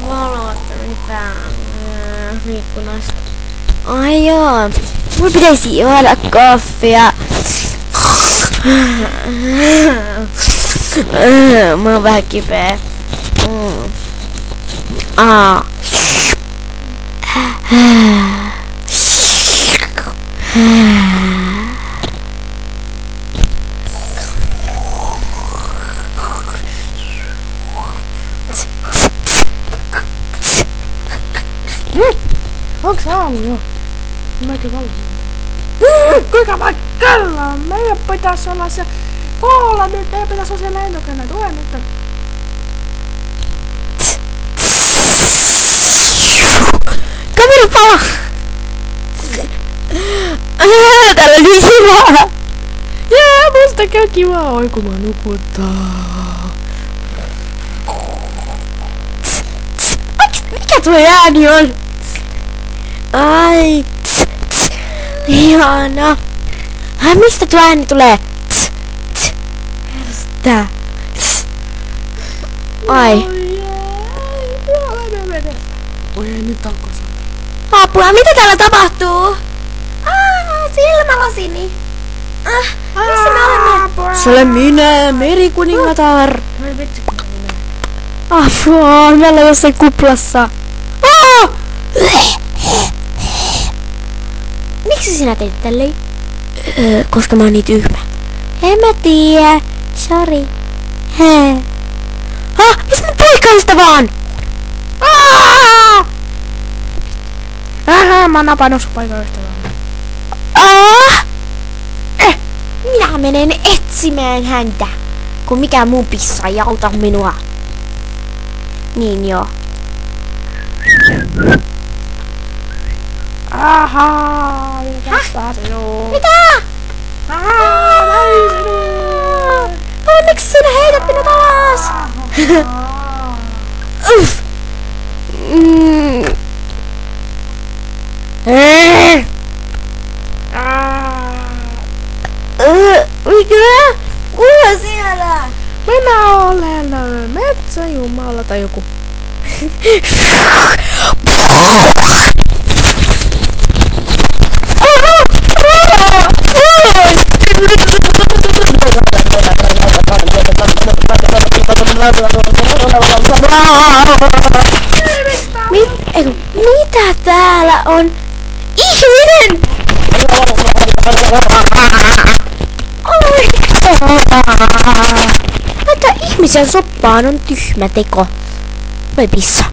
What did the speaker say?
valot mitään ikkunasta. Ai joo. Mulla pitäisi juoda kahvia. Mä oon vähän kipeä. Onks aamu jo? Mäkin valmiin. Kuinka vaikka kello? Meidän pitäis olla se koolla nyt, meidän pitäis olla se lentokone. Tule nyt. Kamera pala! Täällä on niin kivaa! Jee, musta käy kivaa. Oi kun mä nukuttaa. Mikä tuo ääni on? Ai, ihana. Ai, mistä tuo ääni tulee? Tää. Ai. Oi, nyt alkoi sanoa. Apua, mitä täällä tapahtuu? Silmälasini. Missä me olemme? Se olen minä, merikuningatar. Ai vitsi, kun minä. Apua, me ollaan jossain kuplassa. Miksi sinä teit tälleen? Koska mä oon niin tyhmä. En mä tiedä. Sori. Missä mun poikaystä vaan? Mä oon napannut sun poikaystävää. Minä menen etsimään häntä, kun mikään muu pissa ei auta minua. Niin joo. Ahaa, mikä sinua? Mitä? Näin sinua. Miksi sinä heität minut alas? Uff. Mikä? Kuka siellä? Minä olen metsäjumala tai joku. Mitä täällä on? Ihminen! Laittaa ihmisen soppaan on tyhmä teko. Vai pissa?